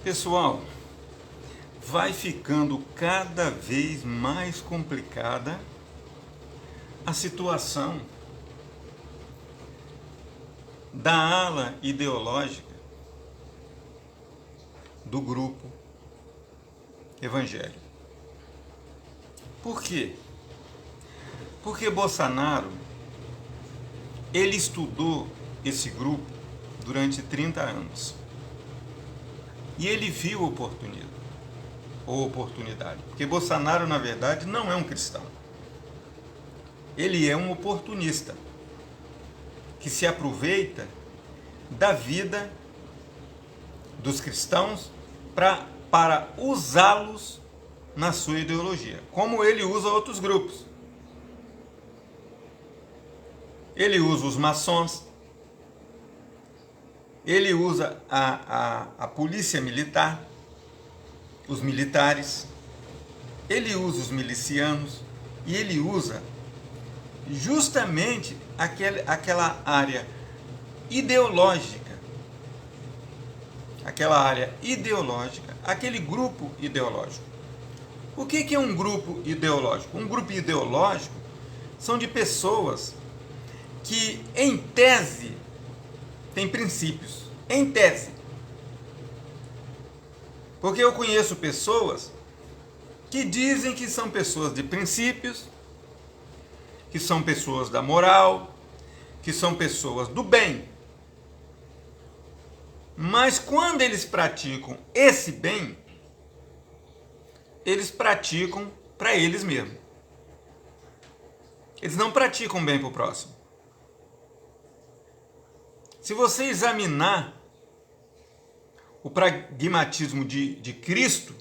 Pessoal, vai ficando cada vez mais complicada a situação da ala ideológica do grupo evangélico. Por quê? Porque Bolsonaro, ele estudou esse grupo durante 30 anos. E ele viu oportunidade. Porque Bolsonaro, na verdade, não é um cristão. Ele é um oportunista que se aproveita da vida dos cristãos para usá-los na sua ideologia, como ele usa outros grupos. Ele usa os maçons, ele usa a polícia militar, os militares, ele usa os milicianos e ele usa justamente aquela área ideológica, aquele grupo ideológico. O que é um grupo ideológico? Um grupo ideológico são de pessoas que, em tese, têm princípios. Em tese. Porque eu conheço pessoas que dizem que são pessoas de princípios, que são pessoas da moral, que são pessoas do bem. Mas quando eles praticam esse bem, eles praticam para eles mesmos. Eles não praticam bem para o próximo. Se você examinar o pragmatismo de Cristo,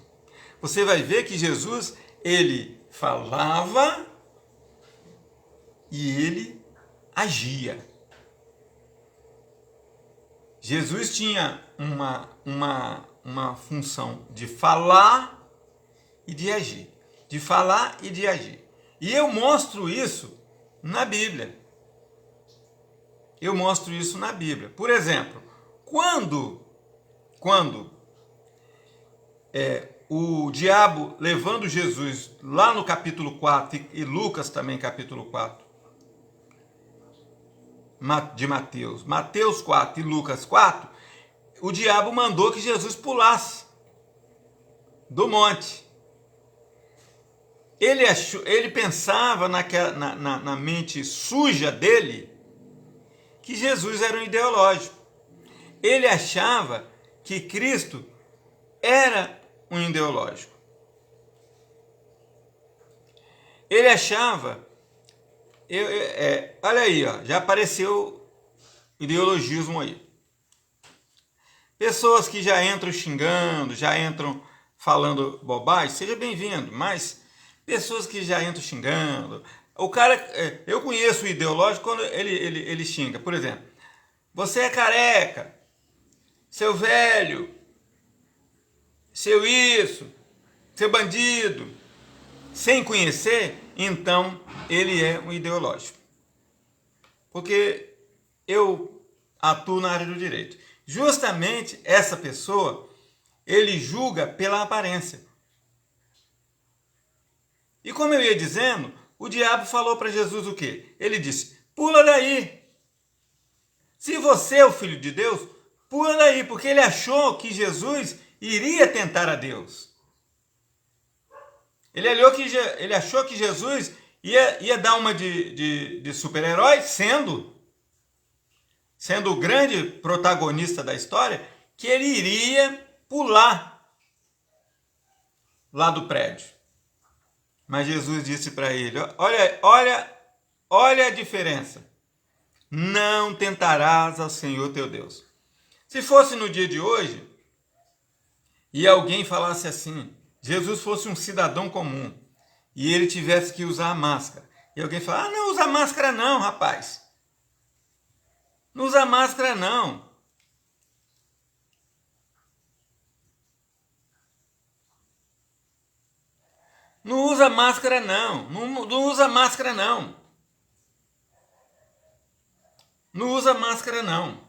você vai ver que Jesus, ele falava e ele agia. Jesus tinha uma função de falar e de agir. De falar e de agir. E eu mostro isso na Bíblia. Por exemplo, quando o diabo levando Jesus lá no capítulo 4 e Lucas também capítulo 4 de Mateus 4 e Lucas 4, o diabo mandou que Jesus pulasse do monte. Ele pensava na mente suja dele que Jesus era um ideológico. Ele achava que Cristo era um ideológico. Ele achava... olha aí, ó, já apareceu ideologismo aí. Pessoas que já entram xingando, já entram falando bobagem, seja bem-vindo, mas pessoas que já entram xingando... O cara, eu conheço o ideológico quando ele xinga, por exemplo, você é careca, seu velho, seu isso, seu bandido, sem conhecer, então ele é um ideológico. Porque eu atuo na área do direito. Justamente essa pessoa, ele julga pela aparência. E como eu ia dizendo, o diabo falou para Jesus o quê? Ele disse, pula daí. Se você é o Filho de Deus, pula daí, porque ele achou que Jesus iria tentar a Deus. Ele achou que Jesus ia dar uma de super-herói, sendo o grande protagonista da história, que ele iria pular lá do prédio. Mas Jesus disse para ele, olha a diferença. Não tentarás ao Senhor teu Deus. Se fosse no dia de hoje, e alguém falasse assim, Jesus fosse um cidadão comum, e ele tivesse que usar a máscara, e alguém fala, não usa máscara não, rapaz. Não usa máscara não. Não usa máscara não. Não usa máscara não. Não usa máscara não.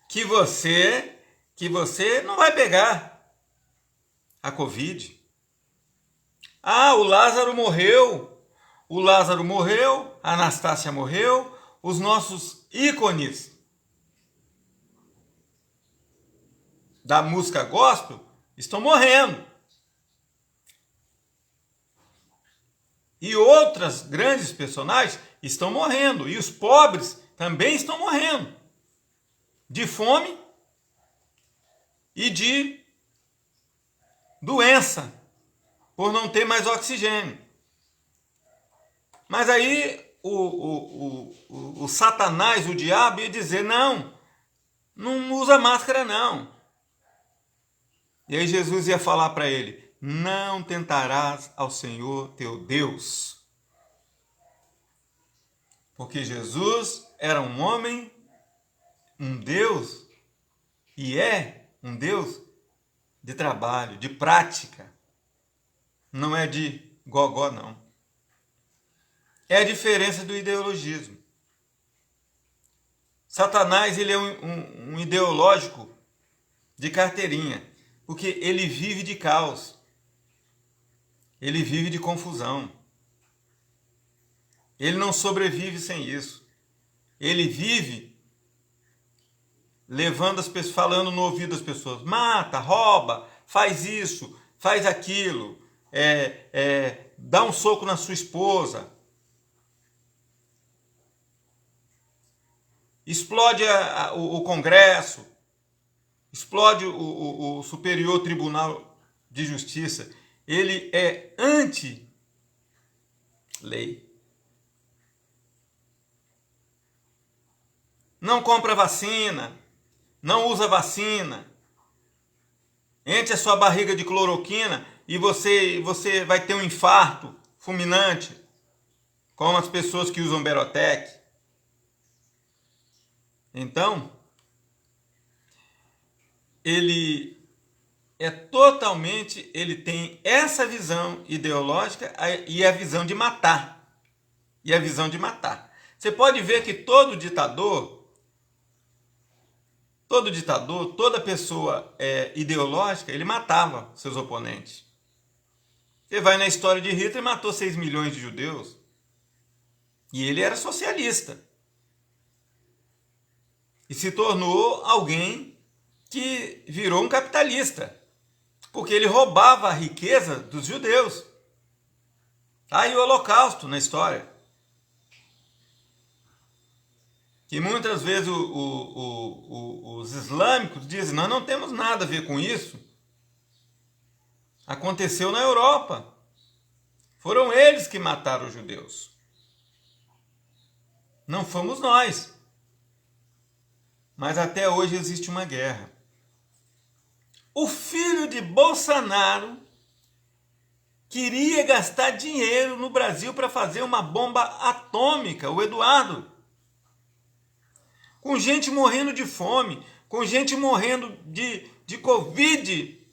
Que você que você não vai pegar a Covid. Ah, o Lázaro morreu. O Lázaro morreu, a Anastácia morreu, os nossos ícones da música gospel estão morrendo. E outras grandes personagens estão morrendo. E os pobres também estão morrendo. De fome e de doença, por não ter mais oxigênio. Mas aí o Satanás, o diabo, ia dizer, não usa máscara não. E aí Jesus ia falar para ele, não tentarás ao Senhor teu Deus. Porque Jesus era um homem, um Deus, e é um Deus de trabalho, de prática. Não é de gogó, não. É a diferença do ideologismo. Satanás, ele é um ideológico de carteirinha, porque ele vive de caos. Ele vive de confusão. Ele não sobrevive sem isso. Ele vive levando as pessoas, falando no ouvido das pessoas, mata, rouba, faz isso, faz aquilo, dá um soco na sua esposa, explode o Congresso, explode o Superior Tribunal de Justiça. Ele é anti-lei. Não compra vacina, não usa vacina, enche a sua barriga de cloroquina e você vai ter um infarto fulminante, como as pessoas que usam Berotec. Então, ele tem essa visão ideológica e a visão de matar. Você pode ver que todo ditador, toda pessoa ideológica, ele matava seus oponentes. Você vai na história de Hitler, matou 6 milhões de judeus. E ele era socialista. E se tornou alguém que virou um capitalista. Porque ele roubava a riqueza dos judeus. Tá aí o Holocausto na história. Que muitas vezes os islâmicos dizem, nós não temos nada a ver com isso. Aconteceu na Europa. Foram eles que mataram os judeus. Não fomos nós. Mas até hoje existe uma guerra. O filho de Bolsonaro queria gastar dinheiro no Brasil para fazer uma bomba atômica, o Eduardo. Com gente morrendo de fome, com gente morrendo de Covid.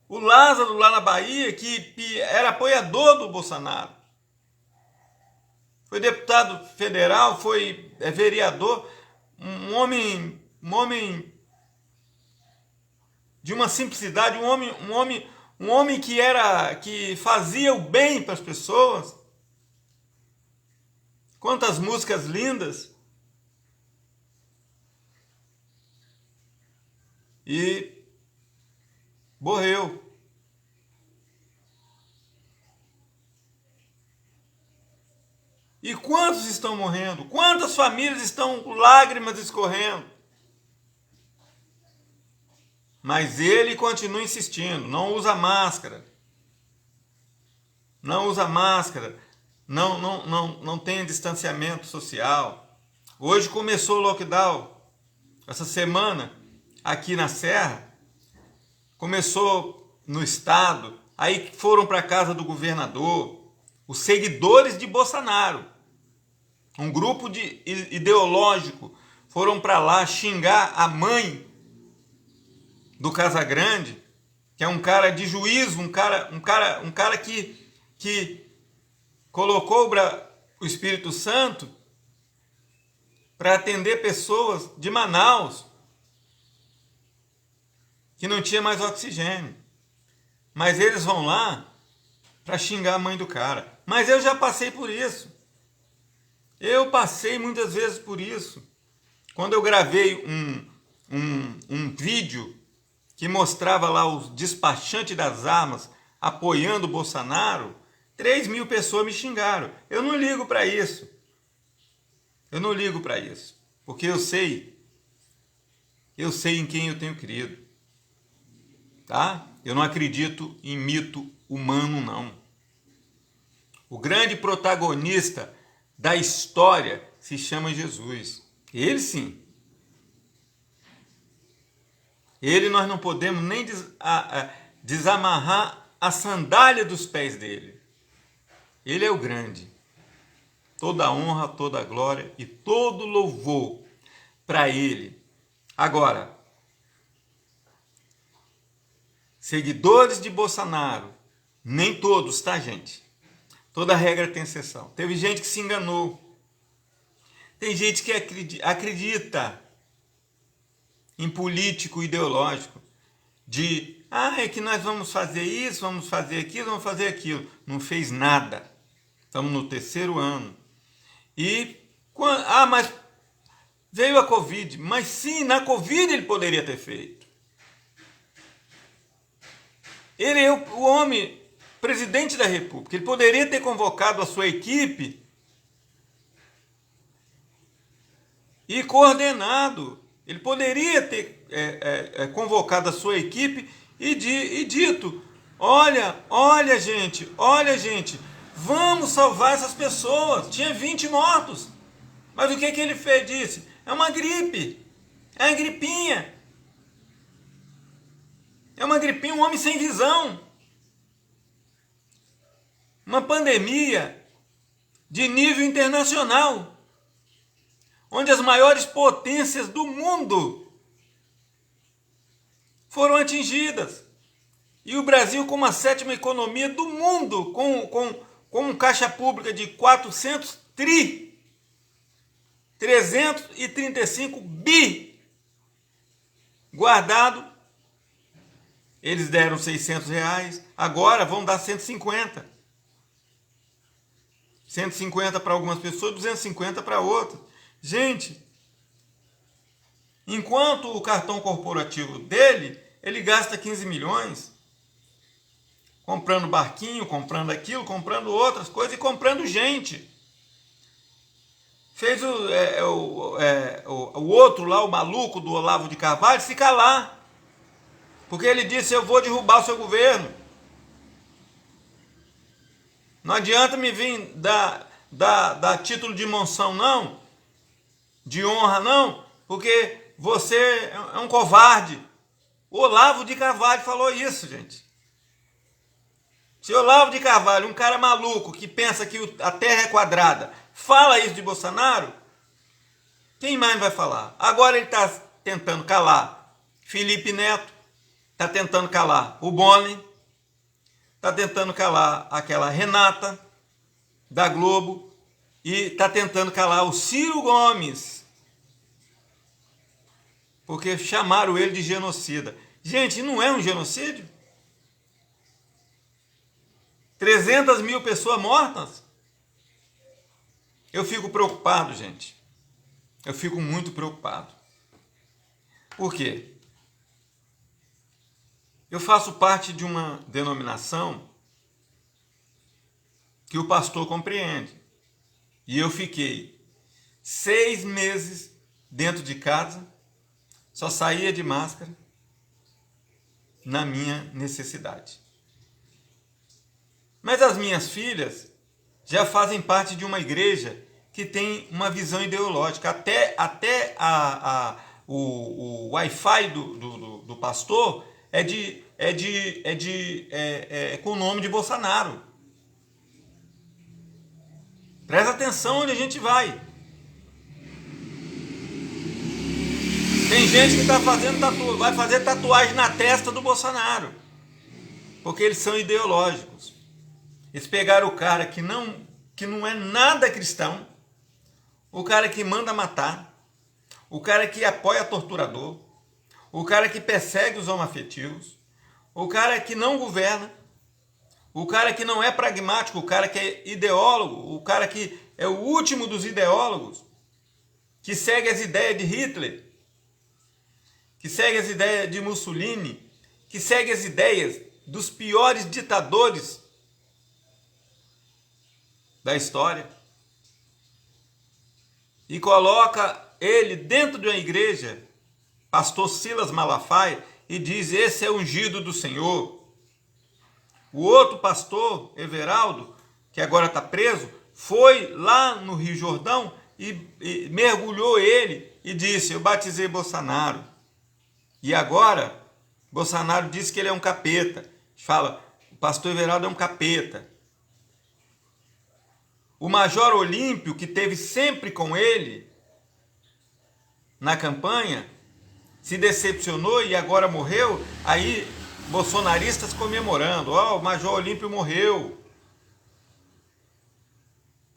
O Lázaro lá na Bahia, que era apoiador do Bolsonaro. Foi deputado federal, foi vereador, um homem de uma simplicidade, um homem que fazia o bem para as pessoas. Quantas músicas lindas. E morreu. E quantos estão morrendo? Quantas famílias estão com lágrimas escorrendo? Mas ele continua insistindo, não usa máscara. Não usa máscara. Não tem distanciamento social. Hoje começou o lockdown. Essa semana, aqui na Serra, começou no estado, aí foram para a casa do governador, os seguidores de Bolsonaro. Um grupo ideológico foram para lá xingar a mãe do Casagrande, que é um cara de juízo, um cara que colocou o Espírito Santo para atender pessoas de Manaus que não tinha mais oxigênio. Mas eles vão lá para xingar a mãe do cara. Mas eu já passei por isso. Eu passei muitas vezes por isso. Quando eu gravei um vídeo que mostrava lá os despachantes das armas apoiando o Bolsonaro, 3.000 pessoas me xingaram. Eu não ligo para isso. Eu não ligo para isso. Porque eu sei em quem eu tenho crido. Tá? Eu não acredito em mito humano, não. O grande protagonista da história se chama Jesus. Ele sim. Ele nós não podemos nem desamarrar a sandália dos pés dele. Ele é o grande. Toda a honra, toda a glória e todo louvor para ele. Agora, seguidores de Bolsonaro, nem todos, tá, gente? Toda regra tem exceção. Teve gente que se enganou. Tem gente que acredita em político ideológico. É que nós vamos fazer isso, vamos fazer aquilo, vamos fazer aquilo. Não fez nada. Estamos no 3º ano. Mas veio a Covid. Mas sim, na Covid ele poderia ter feito. Ele é o homem, presidente da República. Ele poderia ter convocado a sua equipe e coordenado. Ele poderia ter convocado a sua equipe e dito: olha gente, vamos salvar essas pessoas. Tinha 20 mortos. Mas o que ele fez? Disse: é uma gripe, é uma gripinha. É uma gripinha, um homem sem visão. Uma pandemia de nível internacional, onde as maiores potências do mundo foram atingidas. E o Brasil, como a 7ª economia do mundo, com caixa pública de 335 bi guardado. Eles deram R$600, agora vão dar 150. 150 para algumas pessoas, 250 para outras. Gente, enquanto o cartão corporativo dele, ele gasta 15 milhões comprando barquinho, comprando aquilo, comprando outras coisas e comprando gente. Fez o outro lá, o maluco do Olavo de Carvalho, se calar. Porque ele disse: eu vou derrubar o seu governo. Não adianta me vir dar título de monção, não. De honra, não. Porque você é um covarde. O Olavo de Carvalho falou isso, gente. Se Olavo de Carvalho, um cara maluco que pensa que a terra é quadrada, fala isso de Bolsonaro, quem mais vai falar? Agora ele está tentando calar Felipe Neto, está tentando calar o Boni, está tentando calar aquela Renata da Globo e está tentando calar o Ciro Gomes, porque chamaram ele de genocida. Gente, não é um genocídio? 300.000 pessoas mortas? Eu fico preocupado, gente. Eu fico muito preocupado. Por quê? Eu faço parte de uma denominação que o pastor compreende. E eu fiquei 6 meses dentro de casa, só saía de máscara na minha necessidade. Mas as minhas filhas já fazem parte de uma igreja que tem uma visão ideológica. Até o Wi-Fi do pastor com o nome de Bolsonaro. Presta atenção onde a gente vai. Tem gente que está fazendo vai fazer tatuagem na testa do Bolsonaro, porque eles são ideológicos. Eles pegaram o cara que não é nada cristão, o cara que manda matar, o cara que apoia torturador, o cara que persegue os homoafetivos, o cara que não governa, o cara que não é pragmático, o cara que é ideólogo, o cara que é o último dos ideólogos, que segue as ideias de Hitler, que segue as ideias de Mussolini, que segue as ideias dos piores ditadores da história, e coloca ele dentro de uma igreja, pastor Silas Malafaia, e diz: esse é o ungido do Senhor. O outro pastor, Everaldo, que agora está preso, foi lá no Rio Jordão e mergulhou ele e disse: eu batizei Bolsonaro. E agora, Bolsonaro disse que ele é um capeta. Fala, o pastor Everaldo é um capeta. O Major Olímpio, que teve sempre com ele na campanha, se decepcionou e agora morreu. Aí, bolsonaristas comemorando: ó, o Major Olímpio morreu.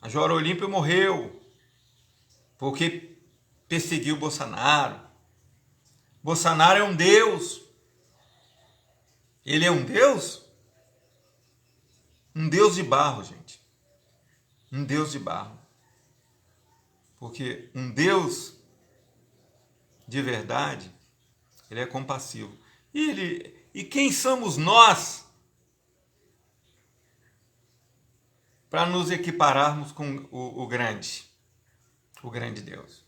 Major Olímpio morreu porque perseguiu Bolsonaro. Bolsonaro é um Deus. Ele é um Deus? Um Deus de barro, gente. Um Deus de barro. Porque um Deus de verdade, ele é compassivo. E quem somos nós para nos equipararmos com o grande Deus?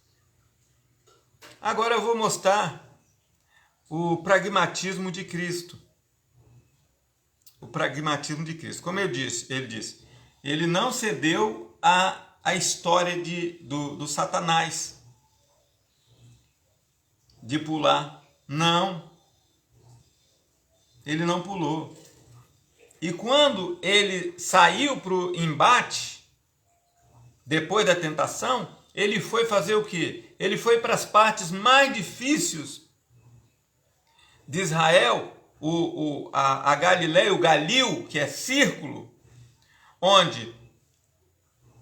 Agora eu vou mostrar o pragmatismo de Cristo. O pragmatismo de Cristo. Como ele disse, ele não cedeu à história do Satanás de pular. Não. Ele não pulou. E quando ele saiu para o embate, depois da tentação, ele foi fazer o quê? Ele foi para as partes mais difíceis de Israel, a Galileia, o Galil, que é círculo, onde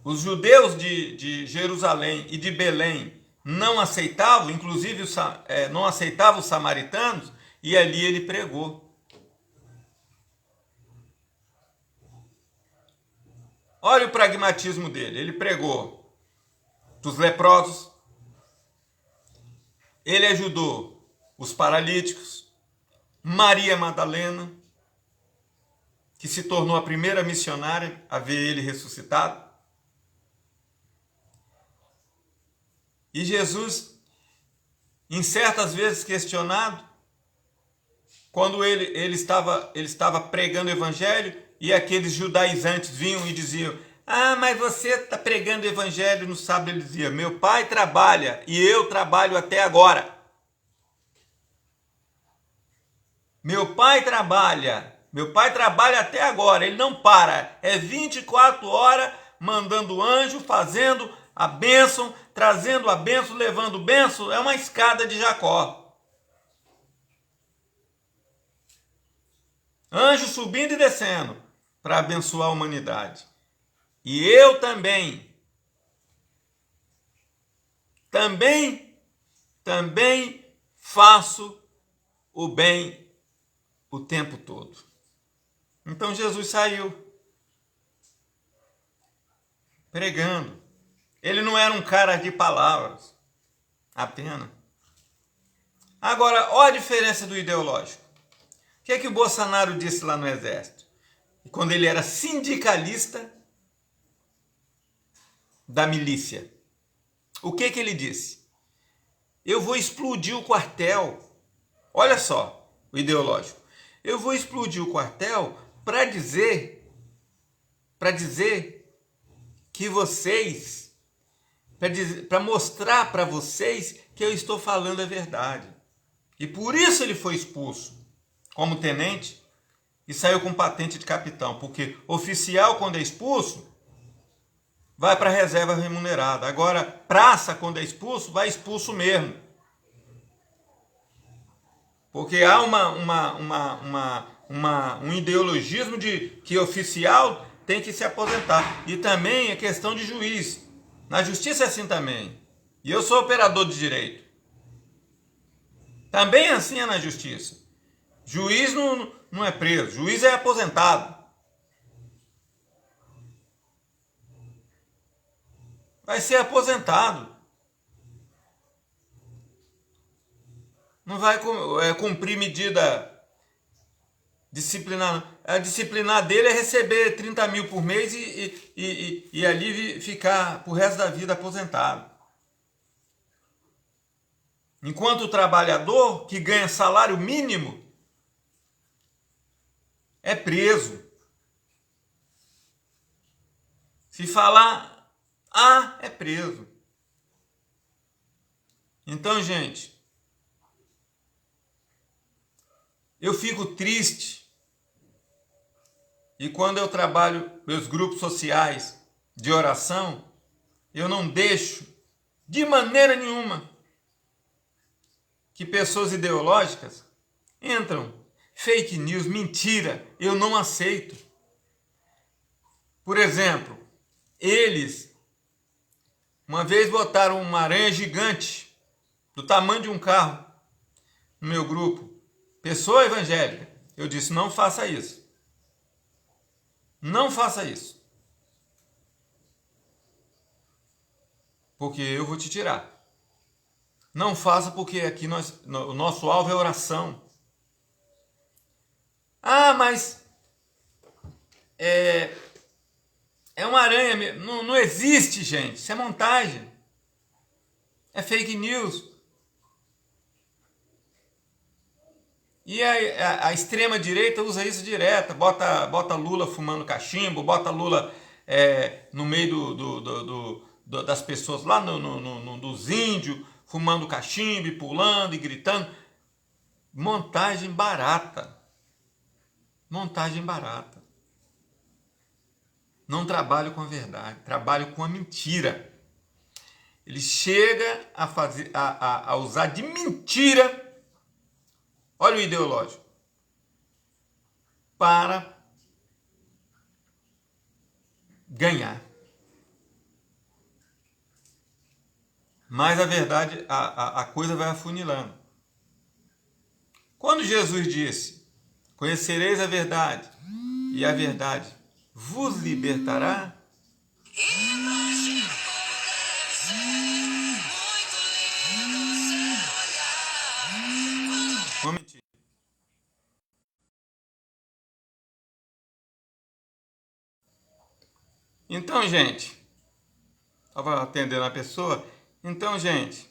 os judeus de Jerusalém e de Belém não aceitavam, inclusive não aceitavam os samaritanos, e ali ele pregou. Olha o pragmatismo dele. Ele pregou dos leprosos, ele ajudou os paralíticos, Maria Madalena, que se tornou a primeira missionária a ver ele ressuscitado. E Jesus, em certas vezes questionado, quando ele estava pregando o evangelho, e aqueles judaizantes vinham e diziam: ah, mas você está pregando o evangelho no sábado. Ele dizia: meu pai trabalha e eu trabalho até agora. Meu pai trabalha até agora, ele não para. É 24 horas mandando anjo, fazendo a bênção, trazendo a bênção, levando bênção. É uma escada de Jacó. Anjo subindo e descendo para abençoar a humanidade. E eu também faço o bem o tempo todo. Então Jesus saiu pregando. Ele não era um cara de palavras apenas. Agora, olha a diferença do ideológico. O que é que o Bolsonaro disse lá no Exército? Quando ele era sindicalista da milícia. O que ele disse? Eu vou explodir o quartel. Olha só o ideológico. Eu vou explodir o quartel para dizer que vocês, para mostrar para vocês que eu estou falando a verdade. E por isso ele foi expulso como tenente e saiu com patente de capitão, porque oficial, quando é expulso, vai para a reserva remunerada. Agora, praça, quando é expulso, vai expulso mesmo. Porque há um ideologismo de que oficial tem que se aposentar. E também é questão de juiz. Na justiça é assim também. E eu sou operador de direito. Também assim é na justiça. Juiz não é preso, juiz é aposentado. Vai ser aposentado. Não vai cumprir medida disciplinar. A disciplinar dele é receber 30 mil por mês e ali ficar pro resto da vida aposentado. Enquanto o trabalhador que ganha salário mínimo é preso. Se falar A, é preso. Então, gente, eu fico triste. E quando eu trabalho meus grupos sociais de oração, eu não deixo de maneira nenhuma que pessoas ideológicas entram. Fake news, mentira, eu não aceito. Por exemplo, eles uma vez botaram uma aranha gigante do tamanho de um carro no meu grupo. Pessoa evangélica. Eu disse, não faça isso. Não faça isso. Porque eu vou te tirar. Não faça porque aqui o nosso alvo é oração. Ah, mas é uma aranha. Não existe, gente. Isso é montagem. É fake news. E a extrema-direita usa isso direto. Bota Lula fumando cachimbo, bota Lula no meio das pessoas lá dos índios, fumando cachimbo, pulando e gritando. Montagem barata. Montagem barata. Não trabalho com a verdade, trabalho com a mentira. Ele chega a usar de mentira, olha o ideológico, para ganhar. Mas a verdade, a coisa vai afunilando. Quando Jesus disse, conhecereis a verdade, e a verdade vos libertará, um momentinho. Então, gente, estava atendendo a pessoa. Então, gente,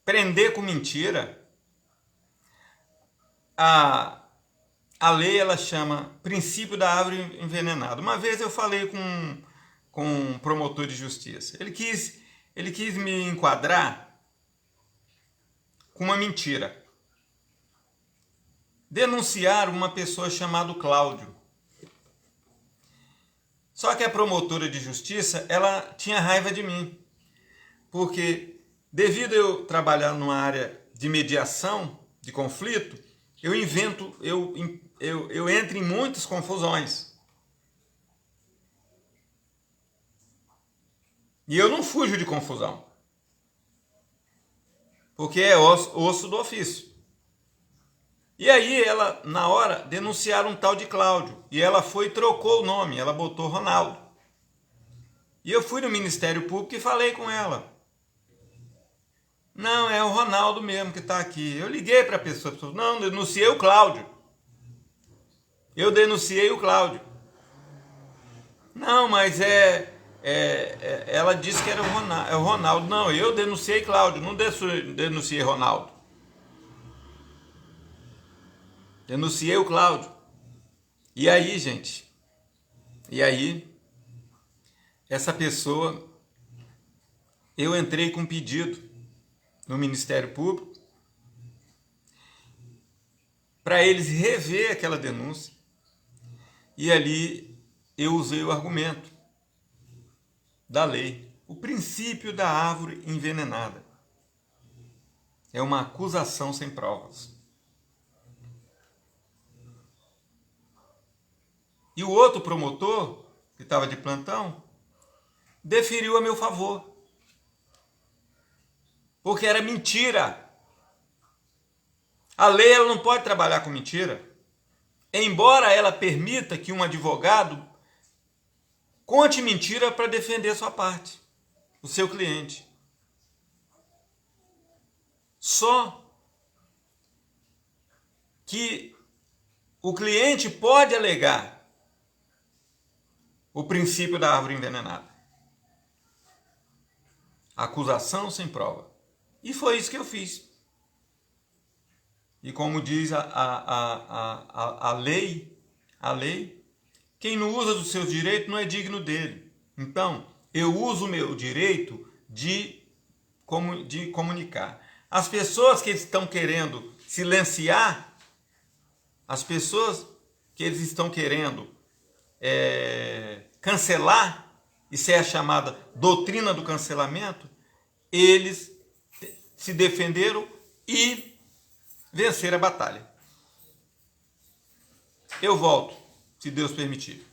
prender com mentira, a lei ela chama princípio da árvore envenenada. Uma vez eu falei com um promotor de justiça. Ele quis me enquadrar com uma mentira. Denunciar uma pessoa chamada Cláudio. Só que a promotora de justiça, ela tinha raiva de mim. Porque devido a eu trabalhar numa área de mediação, de conflito, eu entro em muitas confusões. E eu não fujo de confusão. Porque é osso do ofício. E aí ela, na hora, denunciaram um tal de Cláudio. E ela foi e trocou o nome, ela botou Ronaldo. E eu fui no Ministério Público e falei com ela. Não, é o Ronaldo mesmo que está aqui. Eu liguei para a pessoa, não, denunciei o Cláudio. Eu denunciei o Cláudio. Não, mas ela disse que era o Ronaldo. Não, eu denunciei Cláudio, não denunciei Ronaldo. Denunciei o Cláudio. E aí, gente? Essa pessoa, eu entrei com um pedido no Ministério Público para eles rever aquela denúncia. E ali eu usei o argumento da lei, o princípio da árvore envenenada. É uma acusação sem provas. E o outro promotor, que estava de plantão, deferiu a meu favor. porque era mentira. A lei ela não pode trabalhar com mentira. Embora ela permita que um advogado conte mentira para defender sua parte, o seu cliente. Só que o cliente pode alegar o princípio da árvore envenenada. Acusação sem prova. E foi isso que eu fiz. E como diz a lei, quem não usa dos seus direitos não é digno dele. Então, eu uso o meu direito de comunicar. As pessoas que estão querendo silenciar, as pessoas que eles estão querendo cancelar, isso é a chamada doutrina do cancelamento, eles se defenderam e vencer a batalha. Eu volto, se Deus permitir.